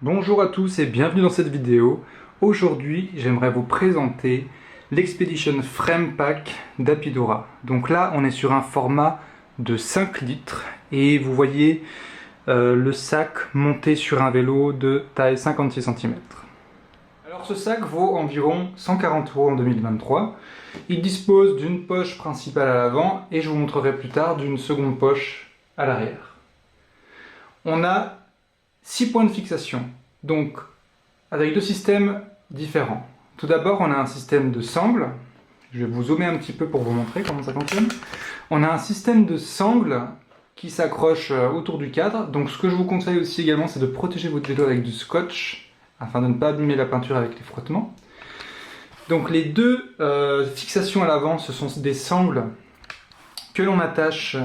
Bonjour à tous et bienvenue dans cette vidéo. Aujourd'hui, j'aimerais vous présenter l'Expedition Frame Pack d'Apidura. Donc là, on est sur un format de 5 litres et vous voyez le sac monté sur un vélo de taille 56 cm. Alors ce sac vaut environ 140 € en 2023. Il dispose d'une poche principale à l'avant et je vous montrerai plus tard d'une seconde poche à l'arrière. On a 6 points de fixation, donc avec deux systèmes différents. Tout d'abord, on a un système de sangle. Je vais vous zoomer un petit peu pour vous montrer comment ça fonctionne. On a un système de sangle qui s'accroche autour du cadre. Donc ce que je vous conseille aussi également, c'est de protéger votre vélo avec du scotch afin de ne pas abîmer la peinture avec les frottements. Donc les deux fixations à l'avant, ce sont des sangles que l'on attache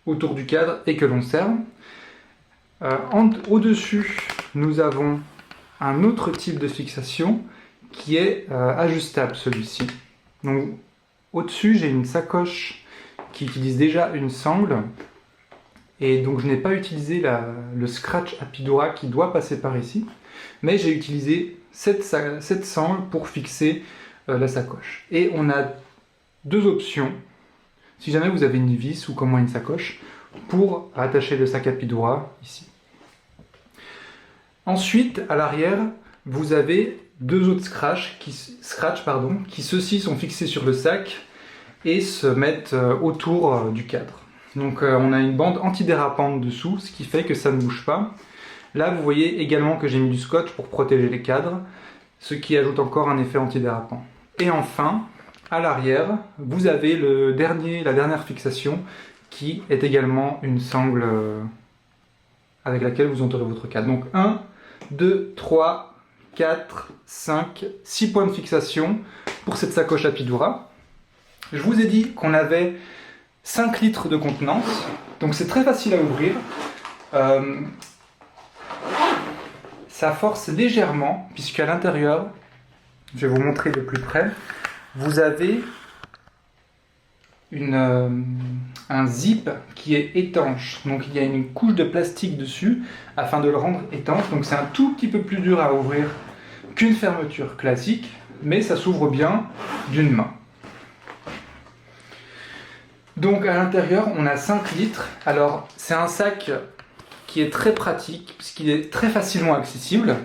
autour du cadre et que l'on serre. Au-dessus, nous avons un autre type de fixation qui est ajustable, celui-ci. Donc, au-dessus, j'ai une sacoche qui utilise déjà une sangle. Et donc, je n'ai pas utilisé le scratch Apidura qui doit passer par ici. Mais j'ai utilisé cette sangle pour fixer la sacoche. Et on a deux options. Si jamais vous avez une vis ou comme moi une sacoche, pour attacher le sac Apidura ici. Ensuite, à l'arrière, vous avez deux autres scratch qui ceux-ci sont fixés sur le sac et se mettent autour du cadre. Donc on a une bande antidérapante dessous, ce qui fait que ça ne bouge pas. Là, vous voyez également que j'ai mis du scotch pour protéger les cadres, ce qui ajoute encore un effet antidérapant. Et enfin, à l'arrière, vous avez la dernière fixation qui est également une sangle avec laquelle vous entourez votre cadre. Donc 1, 2, 3, 4, 5, 6 points de fixation pour cette sacoche Apidura. Je vous ai dit qu'on avait 5 litres de contenance, donc c'est très facile à ouvrir. Ça force légèrement, puisqu'à l'intérieur, je vais vous montrer de plus près, vous avez un zip qui est étanche. Donc il y a une couche de plastique dessus afin de le rendre étanche. Donc c'est un tout petit peu plus dur à ouvrir qu'une fermeture classique, mais ça s'ouvre bien d'une main. Donc à l'intérieur, on a 5 litres. Alors c'est un sac qui est très pratique puisqu'il est très facilement accessible.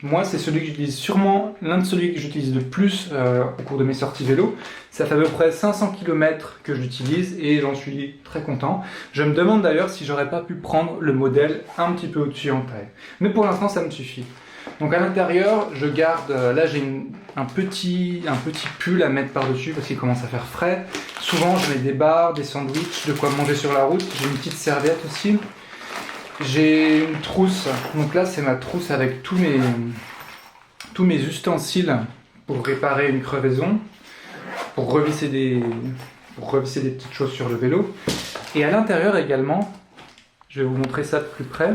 Moi, c'est celui que j'utilise sûrement, l'un de celui que j'utilise le plus au cours de mes sorties vélo. Ça fait à peu près 500 km que je l'utilise et j'en suis très content. Je me demande d'ailleurs si j'aurais pas pu prendre le modèle un petit peu au-dessus en taille. Mais pour l'instant, ça me suffit. Donc à l'intérieur, je garde, là j'ai un petit pull à mettre par-dessus parce qu'il commence à faire frais. Souvent, je mets des bars, des sandwichs, de quoi manger sur la route. J'ai une petite serviette aussi. J'ai une trousse, donc là c'est ma trousse avec tous mes ustensiles pour réparer une crevaison, pour revisser des petites choses sur le vélo. Et à l'intérieur également, je vais vous montrer ça de plus près,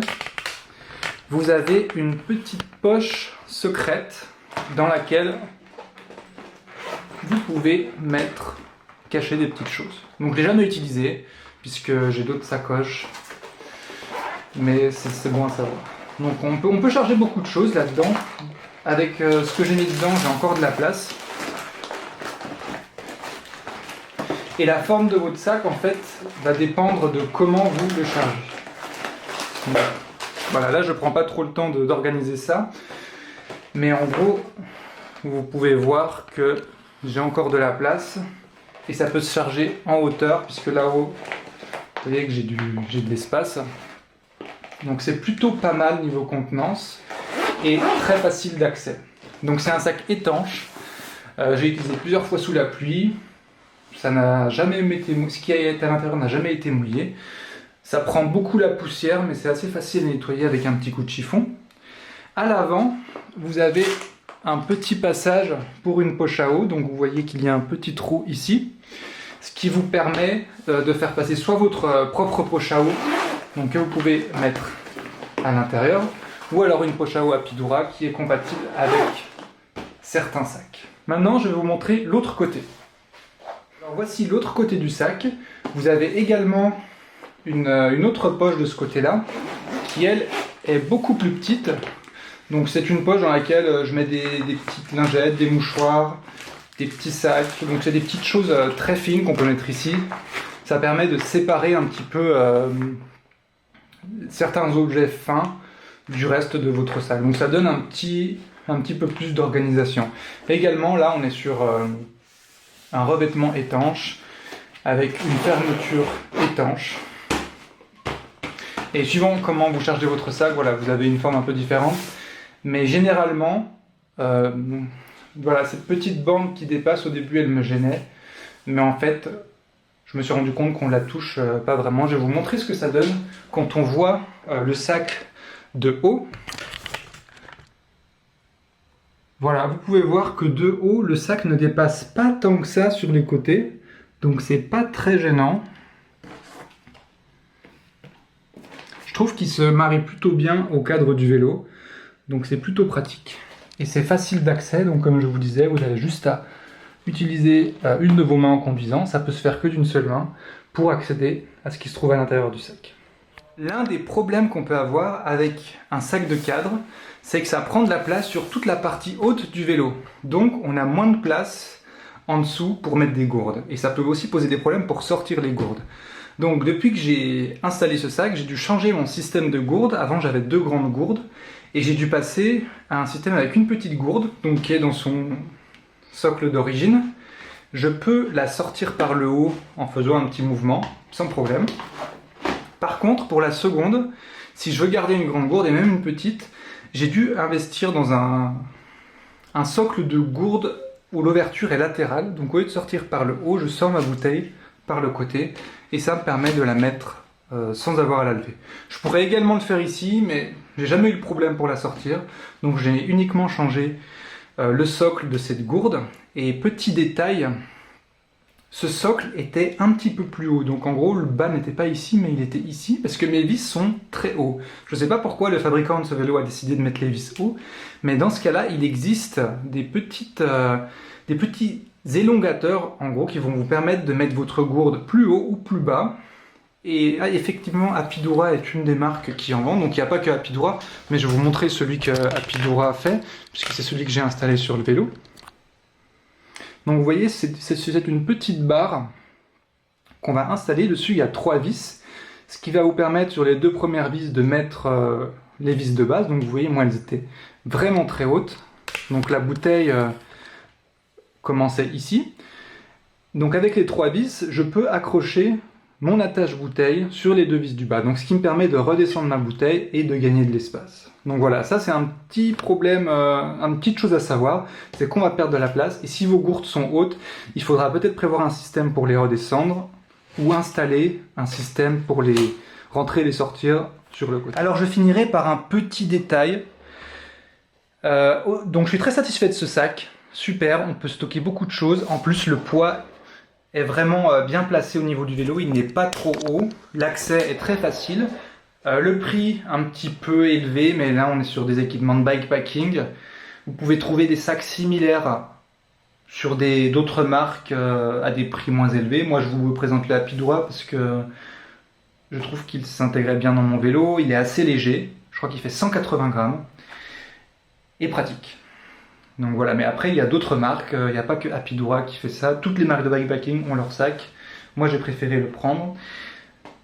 vous avez une petite poche secrète dans laquelle vous pouvez cacher des petites choses. Donc je l'ai jamais utilisé puisque j'ai d'autres sacoches. Mais c'est bon à savoir. Donc on peut charger beaucoup de choses là-dedans. Avec ce que j'ai mis dedans, j'ai encore de la place. Et la forme de votre sac, en fait, va dépendre de comment vous le chargez. Donc, voilà, là je prends pas trop le temps d'organiser ça. Mais en gros, vous pouvez voir que j'ai encore de la place. Et ça peut se charger en hauteur, puisque là-haut, vous voyez que j'ai de l'espace. Donc c'est plutôt pas mal niveau contenance et très facile d'accès. Donc c'est un sac étanche. J'ai utilisé plusieurs fois sous la pluie. Ça n'a jamais été ce qui est à l'intérieur n'a jamais été mouillé. Ça prend beaucoup la poussière, mais c'est assez facile à nettoyer avec un petit coup de chiffon. À l'avant, vous avez un petit passage pour une poche à eau. Donc vous voyez qu'il y a un petit trou ici, ce qui vous permet de faire passer soit votre propre poche à eau, donc que vous pouvez mettre à l'intérieur, ou alors une poche à eau Apidura qui est compatible avec certains sacs. Maintenant, je vais vous montrer l'autre côté. Alors voici l'autre côté du sac. Vous avez également une autre poche de ce côté-là, qui elle est beaucoup plus petite. Donc c'est une poche dans laquelle je mets des petites lingettes, des mouchoirs, des petits sacs. Donc c'est des petites choses très fines qu'on peut mettre ici. Ça permet de séparer un petit peu certains objets fins du reste de votre sac. Donc ça donne un petit peu plus d'organisation. Également là on est sur un revêtement étanche avec une fermeture étanche. Et suivant comment vous chargez votre sac, voilà, vous avez une forme un peu différente. Mais généralement, voilà, cette petite bande qui dépasse au début, elle me gênait. Mais en fait, je me suis rendu compte qu'on la touche pas vraiment. Je vais vous montrer ce que ça donne quand on voit le sac de haut. Voilà, vous pouvez voir que de haut, le sac ne dépasse pas tant que ça sur les côtés. Donc c'est pas très gênant. Je trouve qu'il se marie plutôt bien au cadre du vélo. Donc c'est plutôt pratique. Et c'est facile d'accès. Donc comme je vous disais, vous avez juste à utiliser une de vos mains en conduisant. Ça peut se faire que d'une seule main pour accéder à ce qui se trouve à l'intérieur du sac. L'un des problèmes qu'on peut avoir avec un sac de cadre, c'est que ça prend de la place sur toute la partie haute du vélo. Donc on a moins de place en dessous pour mettre des gourdes. Et ça peut aussi poser des problèmes pour sortir les gourdes. Donc depuis que j'ai installé ce sac, j'ai dû changer mon système de gourdes. Avant j'avais 2 grandes gourdes. Et j'ai dû passer à un système avec une petite gourde, donc qui est dans son socle d'origine. Je peux la sortir par le haut en faisant un petit mouvement, sans problème. Par contre, pour la seconde, si je veux garder une grande gourde et même une petite, j'ai dû investir dans un socle de gourde où l'ouverture est latérale. Donc au lieu de sortir par le haut, je sors ma bouteille par le côté et ça me permet de la mettre sans avoir à la lever. Je pourrais également le faire ici, mais j'ai jamais eu le problème pour la sortir. Donc j'ai uniquement changé le socle de cette gourde. Et petit détail, ce socle était un petit peu plus haut. Donc en gros, le bas n'était pas ici, mais il était ici, parce que mes vis sont très hauts. Je ne sais pas pourquoi le fabricant de ce vélo a décidé de mettre les vis hauts, mais dans ce cas-là, il existe des petits élongateurs, en gros, qui vont vous permettre de mettre votre gourde plus haut ou plus bas. Et effectivement, Apidura est une des marques qui en vend, donc il n'y a pas que Apidura, mais je vais vous montrer celui que Apidura a fait, puisque c'est celui que j'ai installé sur le vélo. Donc vous voyez, c'est une petite barre qu'on va installer. Dessus, il y a 3 vis, ce qui va vous permettre sur les 2 premières vis de mettre les vis de base. Donc vous voyez, moi, elles étaient vraiment très hautes. Donc la bouteille commençait ici. Donc avec les 3 vis, je peux accrocher mon attache bouteille sur les 2 vis du bas. Donc ce qui me permet de redescendre ma bouteille et de gagner de l'espace. Donc voilà, ça c'est un petit problème, une petite chose à savoir, c'est qu'on va perdre de la place. Et si vos gourdes sont hautes, il faudra peut-être prévoir un système pour les redescendre ou installer un système pour les rentrer et les sortir sur le côté. Alors je finirai par un petit détail. Donc je suis très satisfait de ce sac. Super, on peut stocker beaucoup de choses. En plus le poids est vraiment bien placé au niveau du vélo, il n'est pas trop haut, l'accès est très facile, le prix un petit peu élevé, mais là on est sur des équipements de bikepacking. Vous pouvez trouver des sacs similaires sur d'autres marques à des prix moins élevés. Moi je vous présente le Apidura parce que je trouve qu'il s'intégrait bien dans mon vélo, il est assez léger, je crois qu'il fait 180 grammes, et pratique. Donc voilà, mais après il y a d'autres marques, il n'y a pas que Apidura qui fait ça, toutes les marques de bikepacking ont leur sac, moi j'ai préféré le prendre.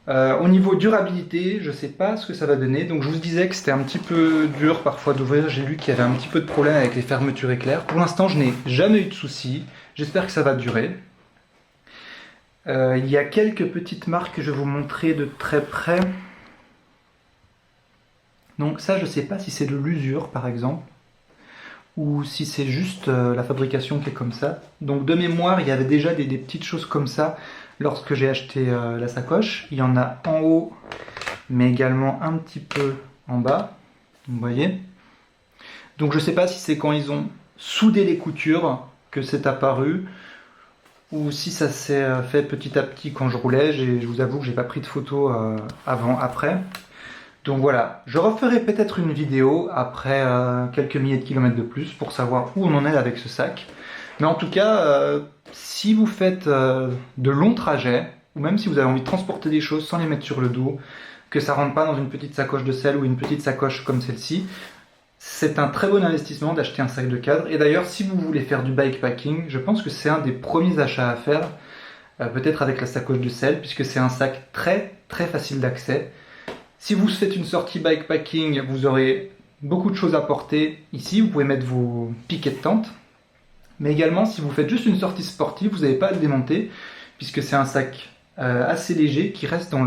Au niveau durabilité, je ne sais pas ce que ça va donner, donc je vous disais que c'était un petit peu dur parfois d'ouvrir, j'ai lu qu'il y avait un petit peu de problème avec les fermetures éclairs. Pour l'instant je n'ai jamais eu de soucis, j'espère que ça va durer. Il y a quelques petites marques que je vais vous montrer de très près. Donc ça je ne sais pas si c'est de l'usure par exemple, ou si c'est juste la fabrication qui est comme ça. Donc de mémoire, il y avait déjà des petites choses comme ça lorsque j'ai acheté la sacoche. Il y en a en haut, mais également un petit peu en bas. Vous voyez. Donc je ne sais pas si c'est quand ils ont soudé les coutures que c'est apparu, ou si ça s'est fait petit à petit quand je roulais. Je vous avoue que j'ai pas pris de photos avant, après. Donc voilà, je referai peut-être une vidéo après quelques milliers de kilomètres de plus pour savoir où on en est avec ce sac. Mais en tout cas, si vous faites de longs trajets, ou même si vous avez envie de transporter des choses sans les mettre sur le dos, que ça rentre pas dans une petite sacoche de selle ou une petite sacoche comme celle-ci, c'est un très bon investissement d'acheter un sac de cadre. Et d'ailleurs, si vous voulez faire du bikepacking, je pense que c'est un des premiers achats à faire, peut-être avec la sacoche de sel, puisque c'est un sac très très facile d'accès. Si vous faites une sortie bikepacking, vous aurez beaucoup de choses à porter ici. Vous pouvez mettre vos piquets de tente. Mais également, si vous faites juste une sortie sportive, vous n'avez pas à le démonter, puisque c'est un sac assez léger qui reste dans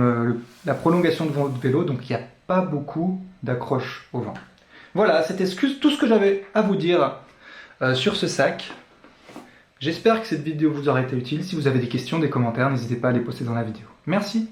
la prolongation de votre vélo, donc il n'y a pas beaucoup d'accroche au vent. Voilà, c'était tout ce que j'avais à vous dire sur ce sac. J'espère que cette vidéo vous aura été utile. Si vous avez des questions, des commentaires, n'hésitez pas à les poster dans la vidéo. Merci.